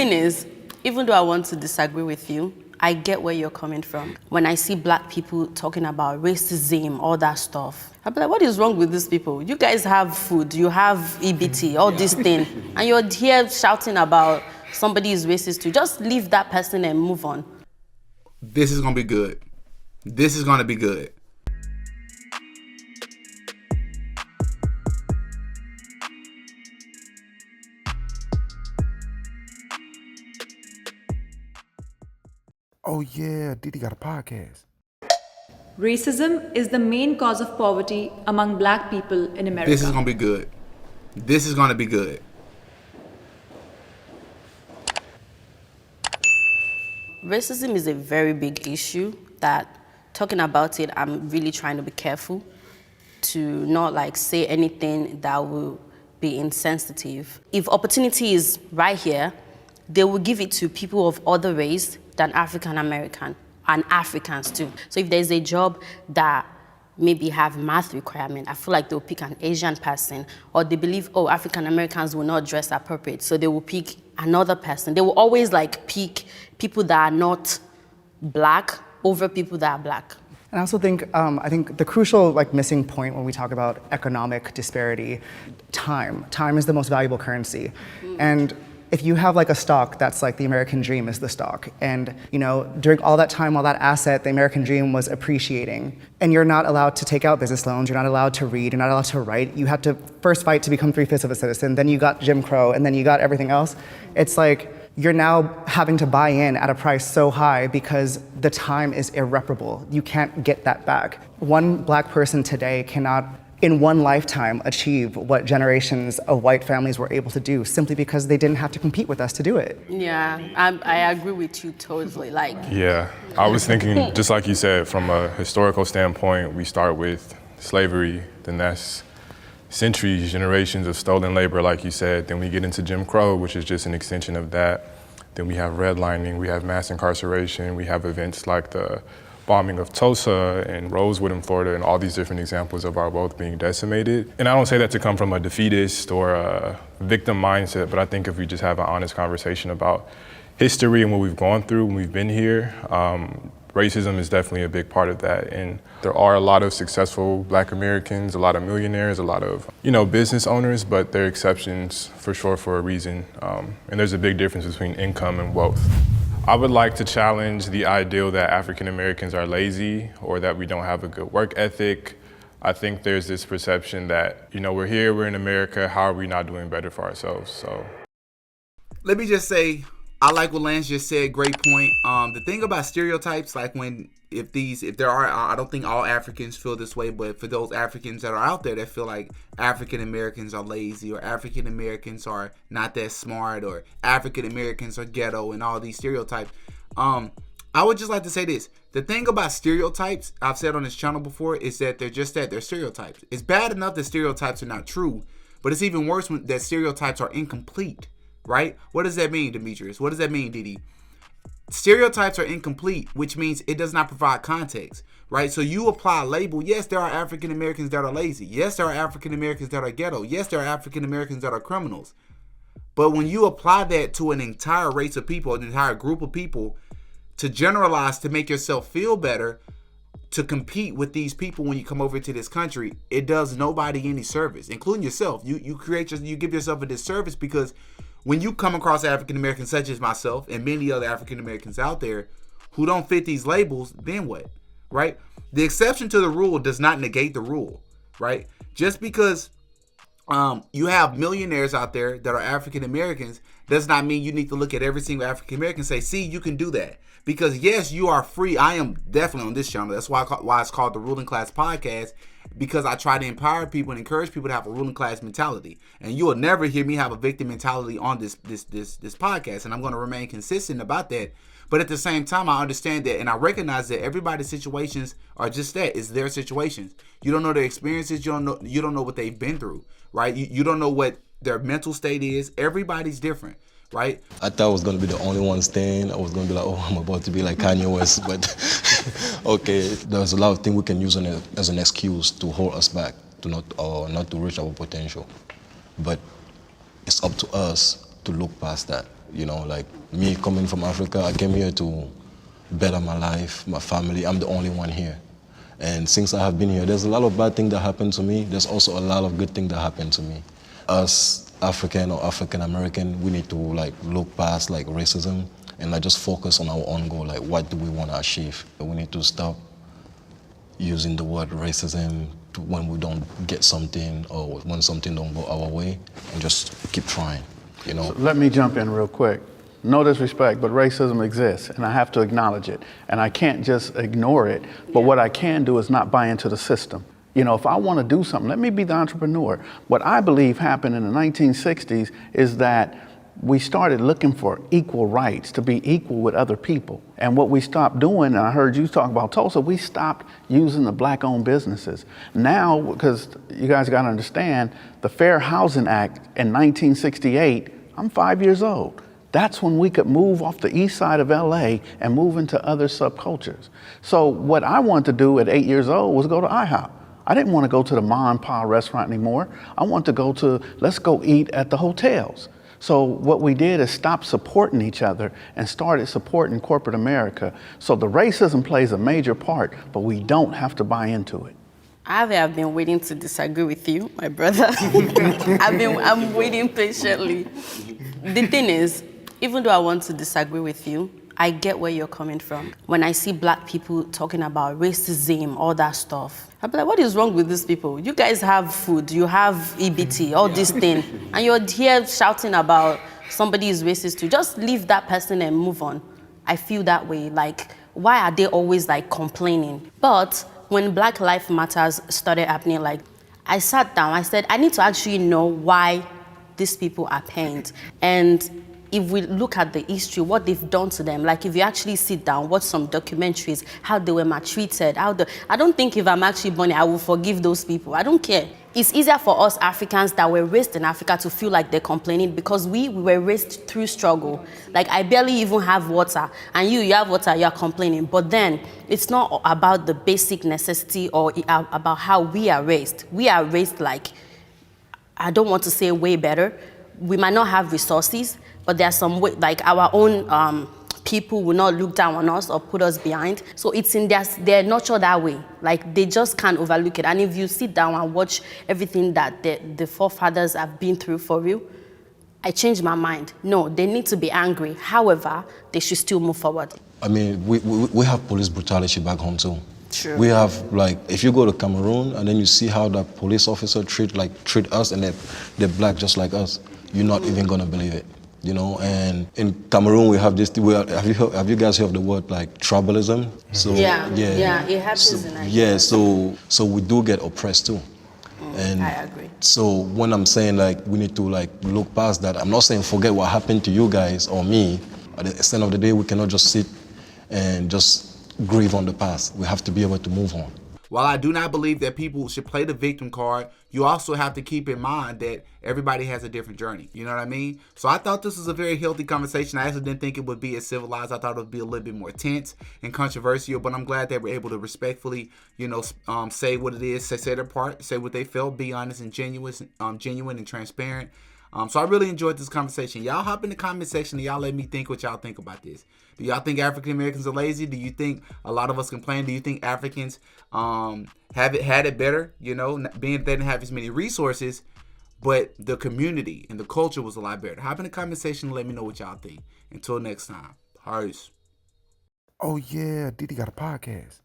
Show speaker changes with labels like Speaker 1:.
Speaker 1: thing is, even though I want to disagree with you, I get where you're coming from. When I see black people talking about racism, all that stuff, I'm like, what is wrong with these people? You guys have food, you have EBT, all this thing, and you're here shouting about somebody is racist too. Just leave that person and move on.
Speaker 2: This is gonna be good. This is gonna be good.
Speaker 3: Oh yeah, Didi got a podcast.
Speaker 4: Racism is the main cause of poverty among black people in America.
Speaker 2: This is gonna be good. This is gonna be good.
Speaker 1: Racism is a very big issue that, talking about it, I'm really trying to be careful to not like say anything that will be insensitive. If opportunity is right here, they will give it to people of other race than African American and Africans too. So if there's a job that maybe have math requirement, I feel like they'll pick an Asian person, or they believe, oh, African Americans will not dress appropriate, so they will pick another person. They will always like pick people that are not black over people that are black.
Speaker 5: And I also think, I think the crucial missing point when we talk about economic disparity, time. Time is the most valuable currency. And if you have a stock that's like the American dream is the stock, and during all that time, all that asset, the American dream was appreciating, and you're not allowed to take out business loans, you're not allowed to read, you're not allowed to write, you have to first fight to become 3/5 of a citizen, then you got Jim Crow, and then you got everything else. It's like you're now having to buy in at a price so high because the time is irreparable. You can't get that back. One black person today cannot, in one lifetime, achieve what generations of white families were able to do simply because they didn't have to compete with us to do it.
Speaker 1: Yeah, I agree with you totally.
Speaker 6: Yeah, I was thinking, just like you said, from a historical standpoint, we start with slavery, then that's centuries, generations of stolen labor, like you said. Then we get into Jim Crow, which is just an extension of that. Then we have redlining, we have mass incarceration, we have events like the bombing of Tulsa and Rosewood in Florida, and all these different examples of our wealth being decimated. And I don't say that to come from a defeatist or a victim mindset, but I think if we just have an honest conversation about history and what we've gone through when we've been here, racism is definitely a big part of that. And there are a lot of successful black Americans, a lot of millionaires, a lot of business owners, but they're exceptions for sure for a reason. And there's a big difference between income and wealth. I would like to challenge the ideal that African Americans are lazy or that we don't have a good work ethic. I think there's this perception that, we're here, we're in America, how are we not doing better for ourselves? So,
Speaker 2: let me just say, I like what Lance just said, great point. The thing about stereotypes, if there are, I don't think all Africans feel this way, but for those Africans that are out there that feel like African Americans are lazy, or African Americans are not that smart, or African Americans are ghetto, and all these stereotypes, I would just like to say this. The thing about stereotypes, I've said on this channel before, is that they're stereotypes. It's bad enough that stereotypes are not true, but it's even worse that stereotypes are incomplete, right? What does that mean, Demetrius? What does that mean, Didi? Stereotypes are incomplete, which means it does not provide context, right? So you apply a label. Yes, there are African Americans that are lazy. Yes, there are African Americans that are ghetto. Yes, there are African Americans that are criminals. But when you apply that to an entire race of people, an entire group of people, to generalize, to make yourself feel better, to compete with these people when you come over to this country, it does nobody any service, including yourself. You give yourself a disservice, because when you come across African Americans such as myself and many other African Americans out there who don't fit these labels, then what, right? The exception to the rule does not negate the rule, right? Just because you have millionaires out there that are African Americans does not mean you need to look at every single African American and say, see, you can do that. Because yes, you are free. I am definitely on this channel. That's why it's called the Ruling Class Podcast, because I try to empower people and encourage people to have a ruling class mentality. And you will never hear me have a victim mentality on this podcast, and I'm going to remain consistent about that. But at the same time, I understand that, and I recognize that everybody's situations are just that. It's their situations. You don't know their experiences. You don't know what they've been through, right? You don't know what their mental state is. Everybody's different, right?
Speaker 7: I thought I was going to be the only one staying. I was going to be like, oh, I'm about to be like Kanye West. But okay, there's a lot of things we can use as an excuse to hold us back, to not to reach our potential. But it's up to us to look past that. You know, like me coming from Africa, I came here to better my life, my family. I'm the only one here. And since I have been here, there's a lot of bad things that happened to me. There's also a lot of good things that happened to me. As African or African American, we need to like look past like racism and like just focus on our own goal. Like, what do we want to achieve? We need to stop using the word racism when we don't get something or when something don't go our way, and just keep trying, you know.
Speaker 8: Let me jump in real quick. No disrespect, but racism exists, and I have to acknowledge it. And I can't just ignore it, but what I can do is not buy into the system. You know, if I want to do something, let me be the entrepreneur. What I believe happened in the 1960s is that we started looking for equal rights, to be equal with other people. And what we stopped doing, and I heard you talk about Tulsa, we stopped using the black-owned businesses. Now, because you guys got to understand, the Fair Housing Act in 1968, I'm 5 years old. That's when we could move off the east side of LA and move into other subcultures. So what I wanted to do at 8 years old was go to IHOP. I didn't want to go to the Ma and Pa restaurant anymore. I want to go to, let's go eat at the hotels. So what we did is stop supporting each other and started supporting corporate America. So the racism plays a major part, but we don't have to buy into it.
Speaker 1: I've been waiting to disagree with you, my brother. I'm waiting patiently. The thing is, even though I want to disagree with you, I get where you're coming from. When I see black people talking about racism, all that stuff, I'm like, what is wrong with these people? You guys have food, you have EBT, all this thing, and you're here shouting about somebody is racist too. Just leave that person and move on. I feel that way. Like, why are they always like complaining? But when Black Lives Matters started happening, like, I sat down, I said, I need to actually know why these people are pained. And if we look at the history, what they've done to them, like if you actually sit down, watch some documentaries, how they were maltreated, I don't think if I'm actually born, I will forgive those people. I don't care. It's easier for us Africans that were raised in Africa to feel like they're complaining because we were raised through struggle. Like I barely even have water, and you have water, you're complaining. But then it's not about the basic necessity or about how we are raised. We are raised like, I don't want to say way better. We might not have resources, but there's some way, like our own people will not look down on us or put us behind. So it's in they're nurtured that way. Like they just can't overlook it. And if you sit down and watch everything that the forefathers have been through for real, I changed my mind. No, they need to be angry. However, they should still move forward.
Speaker 7: I mean, we have police brutality back home too.
Speaker 1: True.
Speaker 7: We have, like, if you go to Cameroon and then you see how the police officer treat us and they're black just like us, you're not even gonna believe it. You know, and in Cameroon we have this. Have you guys heard of the word like tribalism? So
Speaker 1: Yeah, it happens in Nigeria.
Speaker 7: Yeah, so we do get oppressed too. And
Speaker 1: I agree.
Speaker 7: so when I'm saying like we need to like look past that, I'm not saying forget what happened to you guys or me. At the end of the day, we cannot just sit and just grieve on the past. We have to be able to move on.
Speaker 2: While I do not believe that people should play the victim card, you also have to keep in mind that everybody has a different journey. You know what I mean? So I thought this was a very healthy conversation. I actually didn't think it would be as civilized. I thought it would be a little bit more tense and controversial, but I'm glad that we're able to respectfully, say what it is, say their part, say what they felt, be honest and genuine and transparent. So I really enjoyed this conversation. Y'all hop in the comment section and y'all let me think what y'all think about this. Do y'all think African Americans are lazy? Do you think a lot of us complain? Do you think Africans had it better? You know, being that they didn't have as many resources, but the community and the culture was a lot better. Hop in the comment section and let me know what y'all think. Until next time, peace.
Speaker 3: Oh yeah, Diddy got a podcast.